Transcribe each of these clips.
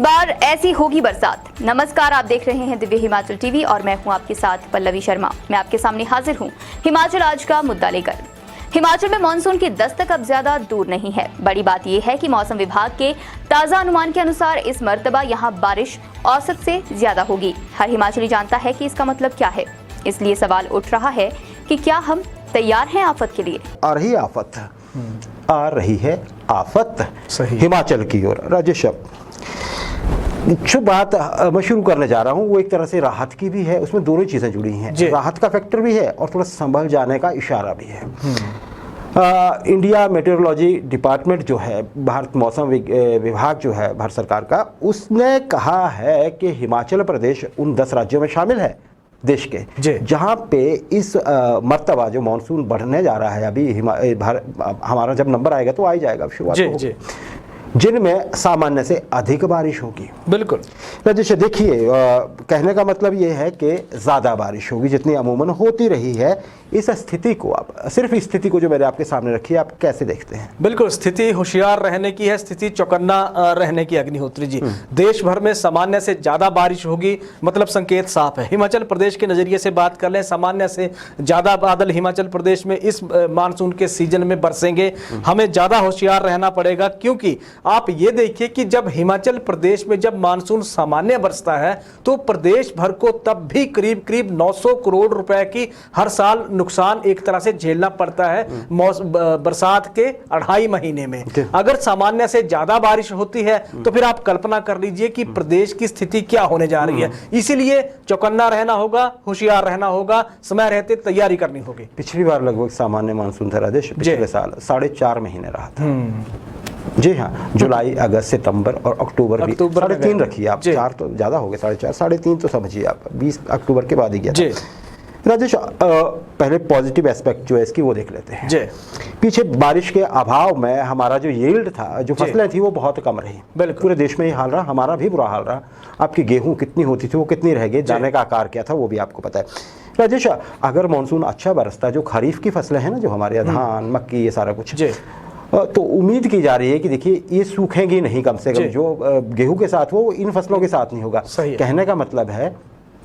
बार ऐसी होगी बरसात। नमस्कार, आप देख रहे हैं दिव्य हिमाचल टीवी और मैं हूं आपके साथ पल्लवी शर्मा। मैं आपके सामने हाजिर हूं हिमाचल आज का मुद्दा लेकर। हिमाचल में मानसून की दस्तक अब ज्यादा दूर नहीं है। बड़ी बात यह है कि मौसम विभाग के ताजा अनुमान के अनुसार इस मर्तबा यहां बारिश औसत से ज्यादा होगी। हर हिमाचली जानता है कि इसका मतलब क्या है, इसलिए सवाल उठ रहा है कि क्या हम तैयार हैं आफत के लिए। आ रही है आफत सही। हिमाचल की ओर। राजेश, जो बात मैं शुरू करने जा रहा हूँ वो एक तरह से राहत की भी है, उसमें दोनों चीज़ें जुड़ी हैं। राहत का फैक्टर भी है और थोड़ा संभल जाने का इशारा भी है। इंडिया मेट्रोलॉजी डिपार्टमेंट जो है, भारत मौसम विभाग जो है भारत सरकार का, उसने कहा है कि हिमाचल प्रदेश उन 10 राज्यों में शामिल है देश के जहाँ पे इस मर्तबा जो मानसून बढ़ने जा रहा है। अभी हमारा जब नंबर आएगा तो आ ही जाएगा शुरुआत, जिनमें सामान्य से अधिक बारिश होगी। बिल्कुल राजेश, देखिए कहने का मतलब ये है कि ज़्यादा बारिश होगी जितनी अमूमन होती रही है। इस स्थिति को, आप सिर्फ इस स्थिति को जो मैंने आपके सामने रखी है, आप कैसे देखते हैं? बिल्कुल, स्थिति होशियार रहने की है, स्थिति चौकन्ना रहने की। अग्निहोत्री जी, देश भर में सामान्य से ज्यादा बारिश होगी, मतलब संकेत साफ है। हिमाचल प्रदेश के नजरिए से बात कर लें, सामान्य से ज्यादा बादल हिमाचल प्रदेश में इस मानसून के सीजन में बरसेंगे। हमें ज्यादा होशियार रहना पड़ेगा, क्योंकि आप ये देखिए कि जब हिमाचल प्रदेश में जब मानसून सामान्य बरसता है तो प्रदेश भर को तब भी करीब करीब 900 करोड़ रुपए की हर साल नुकसान एक तरह से झेलना पड़ता है बरसात के 2.5 महीने में। अगर सामान्य से ज्यादा बारिश होती है तो फिर आप कल्पना कर लीजिए कि प्रदेश की स्थिति क्या होने जा रही है। इसीलिए चौकन्ना रहना होगा, होशियार रहना होगा, समय रहते तैयारी करनी होगी। पिछली बार लगभग सामान्य मानसून था राजेश, पिछले साल 4.5 महीने रहा था। जी हाँ, जुलाई, अगस्त, सितंबर और अक्टूबर भी 3.5 रखिए आप। 4 तो ज्यादा हो गए, 4.5, 3.5 तो समझिए आप। 20 अक्टूबर के बाद ही गया राजेश। पहले पॉजिटिव एस्पेक्ट जो है इसकी वो देख लेते हैं। पीछे बारिश के अभाव में हमारा जो यील्ड था, जो फसलें थी, वो बहुत कम रही। पूरे देश में ही हाल रहा, हमारा भी बुरा हाल रहा। आपकी गेहूं कितनी होती थी, वो कितनी रह गई, दाने का आकार क्या था, वो भी आपको पता है। राजेश, अगर मानसून अच्छा बरसता, जो खरीफ की फसलें हैं ना, जो हमारे धान, मक्की, ये सारा कुछ, तो उम्मीद की जा रही है कि देखिए ये सूखेंगी नहीं, कम से कम जो गेहूं के साथ वो इन फसलों के साथ नहीं होगा। कहने का मतलब है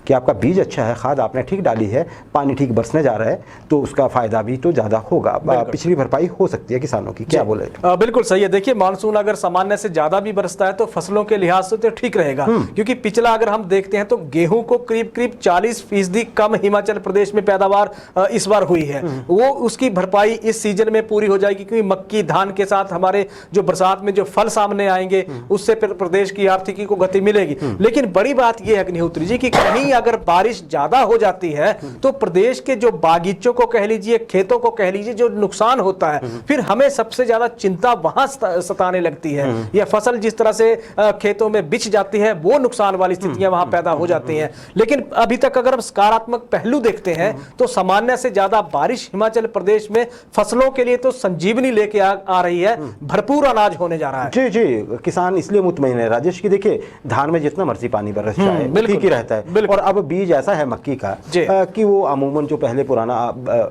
कि आपका बीज अच्छा है, खाद आपने ठीक डाली है, पानी ठीक बरसने जा रहा है, तो उसका फायदा भी तो ज्यादा होगा। पिछली भरपाई हो सकती है किसानों की, क्या बोले? बिल्कुल सही है। देखिए, मानसून अगर सामान्य से ज्यादा भी बरसता है तो फसलों के लिहाज से तो ठीक रहेगा, क्योंकि पिछला अगर हम देखते हैं तो गेहूं को करीब करीब 40% कम हिमाचल प्रदेश में पैदावार इस बार हुई है। वो उसकी भरपाई इस सीजन में पूरी हो जाएगी, क्योंकि मक्की, धान के साथ हमारे जो बरसात में जो फल सामने आएंगे उससे प्रदेश की आर्थिकी को गति मिलेगी। लेकिन बड़ी बात यह है अग्निहोत्री जी की कहीं अगर बारिश ज्यादा हो जाती है तो प्रदेश के जो बागीचों को कह लीजिए, खेतों को कह लीजिए, जो नुकसान होता है, फिर हमें सबसे ज्यादा चिंता वहां सताने लगती है। यह फसल जिस तरह से खेतों में बिछ जाती है, वो नुकसान वाली स्थितियां वहां पैदा हो जाती हैं। लेकिन अभी तक अगर हम सकारात्मक पहलू देखते हैं तो सामान्य से ज्यादा बारिश हिमाचल प्रदेश में फसलों के लिए तो संजीवनी लेके आ रही है। भरपूर अनाज होने जा रहा है। जी, किसान इसलिए मुतमईन है राजेश की, देखिए धान में जितना मर्जी पानी बरस जाए ठीक ही रहता है। और अब बीज ऐसा है मक्की का कि वो अमूमन जो पहले पुराना,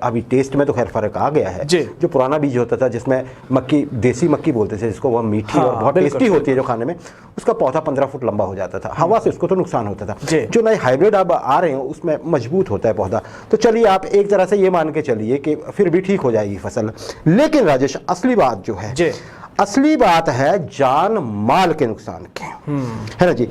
अभी टेस्ट में तो खैर फर्क आ गया है। जो पुराना बीज होता था जिसमें मक्की, देसी मक्की बोलते थे जिसको, वह मीठी और बहुत टेस्टी होती है जो खाने में, उसका पौधा 15 फुट लंबा हो जाता था। हवा से उसको तो नुकसान होता था। जो नए हाइब्रिड अब आ रहे हैं उसमें मजबूत होता है पौधा। तो चलिए आप एक तरह से ये मान के चलिए कि फिर भी ठीक हो जाएगी फसल। लेकिन राजेश, असली बात जो है, असली बात है जान माल के नुकसान के, है ना जी।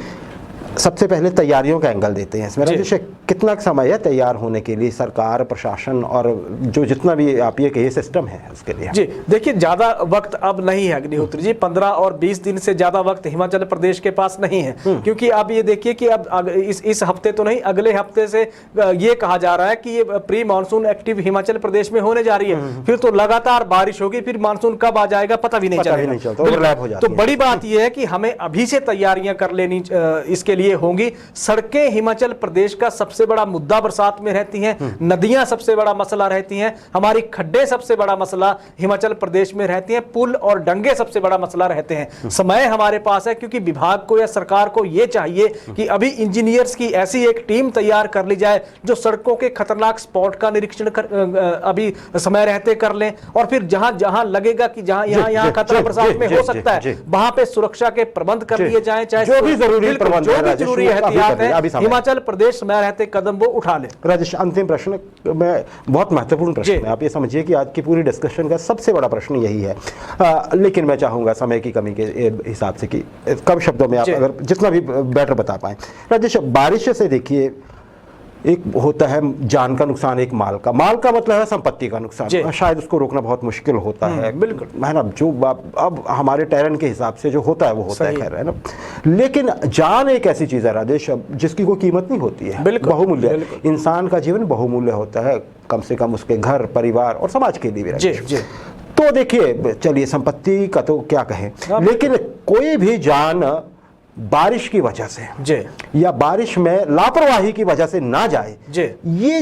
सबसे पहले तैयारियों का एंगल देते हैं इसमें। राजेश, कितना समय है तैयार होने के लिए, सरकार, प्रशासन और जो जितना भी आप ये कहिए सिस्टम है उसके लिए? जी देखिए, ज्यादा वक्त अब नहीं है अग्निहोत्री जी। 15 और 20 दिन से ज्यादा वक्त हिमाचल प्रदेश के पास नहीं है, क्योंकि अब ये देखिए कि अब इस हफ्ते तो नहीं, अगले हफ्ते से ये कहा जा रहा है कि ये pre monsoon active Himachal Pradesh में होने जा रही है। फिर तो लगातार बारिश होगी, फिर मानसून कब आ जाएगा पता भी नहीं चलेगा। तो बड़ी बात यह है कि हमें अभी से तैयारियां कर लेनी इसके लिए होंगी। सड़कें हिमाचल प्रदेश का सबसे सबसे बड़ा मुद्दा बरसात में रहती हैं, नदियां सबसे बड़ा मसला रहती हैं, हमारी खड्डे सबसे बड़ा मसला हिमाचल प्रदेश में रहती हैं, पुल और डंगे सबसे बड़ा मसला रहते हैं। समय हमारे पास है क्योंकि विभाग को या सरकार को यह चाहिए कि अभी इंजीनियर्स की ऐसी एक टीम तैयार कर ली जाए जो सड़कों के खतरनाक स्पॉट का निरीक्षण अभी समय रहते कर लें, और फिर जहां जहां लगेगा कि जहां यहां खतरा बरसात में हो सकता है वहां पे सुरक्षा के प्रबंध कर लिए जाएं, चाहे जो भी जरूरी प्रबंध जो भी जरूरी एहतियात है हिमाचल प्रदेश समय रहते कदम वो उठा ले। राजेश, अंतिम प्रश्न में बहुत महत्वपूर्ण प्रश्न है, आप ये समझिए कि आज की पूरी डिस्कशन का सबसे बड़ा प्रश्न यही है। लेकिन मैं चाहूंगा समय की कमी के हिसाब से कि कम शब्दों में आप अगर जितना भी बेटर बता पाएं। राजेश, बारिश से देखिए एक होता है जान का नुकसान, एक माल का मतलब है संपत्ति का नुकसान, शायद उसको रोकना बहुत मुश्किल होता है, बिल्कुल है ना, जो अब हमारे टेरेन के हिसाब से जो होता है वो होता है, खैर है ना। लेकिन जान एक ऐसी चीज है राजेश जिसकी कोई कीमत नहीं होती है, बहुमूल्य। इंसान का जीवन बहुमूल्य होता है, कम से कम उसके घर, परिवार और समाज के लिए भी। तो देखिए, चलिए संपत्ति का तो क्या कहें, लेकिन कोई भी जान बारिश की वजह से या बारिश में लापरवाही की वजह से ना जाए, ये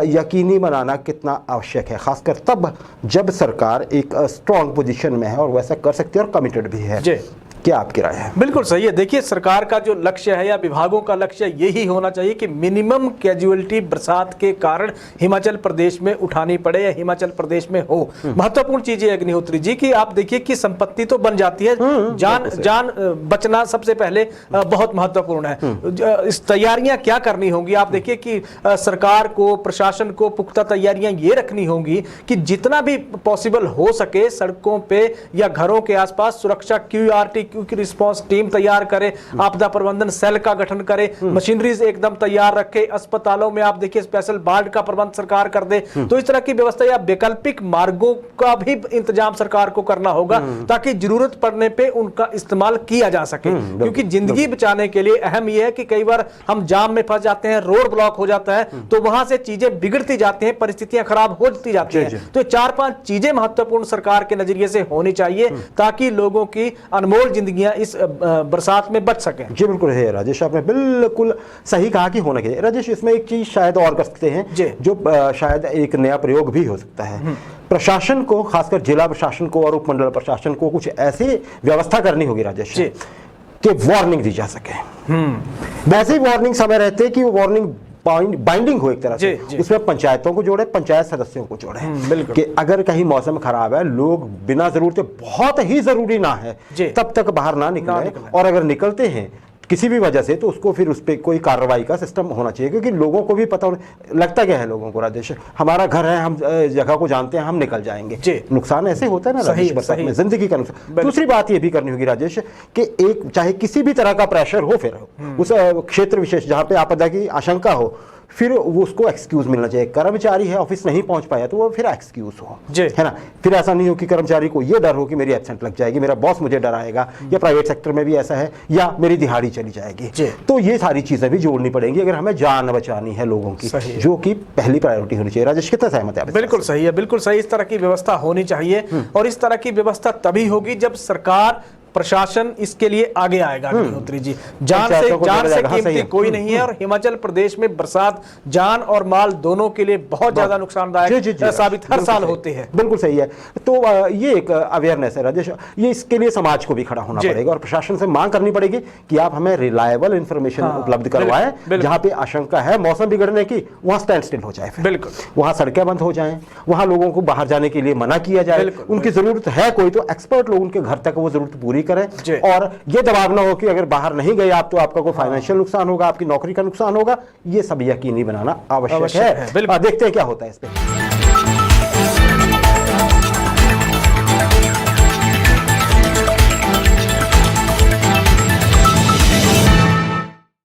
यकीनी बनाना कितना आवश्यक है, खासकर तब जब सरकार एक स्ट्रॉन्ग पोजीशन में है और वैसा कर सकती है और कमिटेड भी है। क्या आपकी राय है? बिल्कुल सही है। देखिए, सरकार का जो लक्ष्य है या विभागों का लक्ष्य यही होना चाहिए कि मिनिमम कैजुअलिटी बरसात के कारण हिमाचल प्रदेश में उठानी पड़े या हिमाचल प्रदेश में हो। महत्वपूर्ण चीज है अग्निहोत्री जी की आप देखिए कि संपत्ति तो बन जाती है, जान बचना सबसे पहले बहुत महत्वपूर्ण है। इस तैयारियां क्या करनी होंगी, आप देखिए कि सरकार को, प्रशासन को पुख्ता तैयारियां ये रखनी होंगी कि जितना भी पॉसिबल हो सके सड़कों पे या घरों के आसपास सुरक्षा QRT की रिस्पांस टीम तैयार करे, आपदा प्रबंधन सेल का गठन करे, मशीनरीज एकदम तैयार रखे, अस्पतालों में आप देखिए स्पेशल वार्ड का प्रबंध सरकार कर दे। तो इस तरह की व्यवस्था या वैकल्पिक मार्गों का भी इंतजाम सरकार को करना होगा ताकि जरूरत पड़ने पे उनका इस्तेमाल किया जा सके, क्योंकि जिंदगी बचाने के लिए अहम यह है कि कई बार हम जाम में फंस जाते हैं, रोड ब्लॉक हो जाता है, तो वहां से चीजें बिगड़ती जाती हैं, परिस्थितियां खराब होती जाती हैं। तो 4-5 चीजें महत्वपूर्ण सरकार के नजरिए से होनी चाहिए ताकि लोगों की अनमोल जिंदगियां इस बरसात में बच सकें। जी बिल्कुल है राजेश, आपने बिल्कुल सही कहा कि होना चाहिए। राजेश, इसमें एक चीज शायद और कर सकते हैं जो शायद एक नया प्रयोग भी हो सकता है। प्रशासन को, खासकर जिला प्रशासन को और उपमंडल प्रशासन को कुछ ऐसी व्यवस्था करनी होगी राजेश कि वार्निंग दी जा सके। वैसे वार्निंग समय रहते कि वो वार्निंग बाइंडिंग हो एक तरह से, उसमें पंचायतों को जोड़े, पंचायत सदस्यों को जोड़े कि अगर कहीं मौसम खराब है, लोग बिना जरूरत बहुत ही जरूरी ना है तब तक बाहर ना निकले, और अगर निकलते हैं किसी भी वजह से तो उसको फिर उस पर कोई कार्रवाई का सिस्टम होना चाहिए, क्योंकि लोगों को भी पता लगता क्या है लोगों को राजेश, हमारा घर है, हम जगह को जानते हैं, हम निकल जाएंगे। नुकसान ऐसे होता है ना राजेश बरसात में, जिंदगी का नुकसान। दूसरी बात ये भी करनी होगी राजेश कि एक चाहे किसी भी तरह का प्रेशर हो, फिर उस क्षेत्र विशेष जहाँ पे आपदा की आशंका हो, फिर वो उसको एक्सक्यूज मिलना चाहिए। कर्मचारी है, ऑफिस नहीं पहुंच पाया तो वो फिर एक्सक्यूज हो, है ना। फिर ऐसा नहीं हो कि कर्मचारी को ये डर हो कि मेरी एब्सेंट लग जाएगी, मेरा बॉस मुझे डराएगा, या प्राइवेट सेक्टर में भी ऐसा है, या मेरी दिहाड़ी चली जाएगी। तो ये सारी चीजें भी जोड़नी पड़ेंगी अगर हमें जान बचानी है लोगों की, जो कि पहली प्रायोरिटी होनी चाहिए। राजेश, कितना सहमत है? बिल्कुल सही है, बिल्कुल सही। इस तरह की व्यवस्था होनी चाहिए, और इस तरह की व्यवस्था तभी होगी जब सरकार, प्रशासन इसके लिए आगे आएगा। अग्निहोत्री जी, जान से कीमती कोई नहीं है, और हिमाचल प्रदेश में बरसात जान और माल दोनों के लिए बहुत ज्यादा नुकसानदायक साबित हर साल होते हैं। बिल्कुल सही है। तो ये एक अवेयरनेस है राजेश, ये इसके लिए समाज को भी खड़ा होना पड़ेगा और प्रशासन से मांग करनी पड़ेगी कि आप हमें रिलायबल इंफॉर्मेशन उपलब्ध करवाएं। जहां पे आशंका है मौसम बिगड़ने की, वहां स्टैंड स्टिल हो जाए, बिल्कुल वहां सड़कें बंद हो जाएं, वहां लोगों को बाहर जाने के लिए मना किया जाए, उनकी जरूरत है कोई तो एक्सपर्ट लोग उनके घर तक वो जरूरत पूरी करें, और ये दबाव ना हो कि अगर बाहर नहीं गए आप तो आपका कोई फाइनेंशियल नुकसान होगा, आपकी नौकरी का नुकसान होगा। ये सब यकीनी बनाना आवश्यक है। देखते हैं क्या होता है इस पे।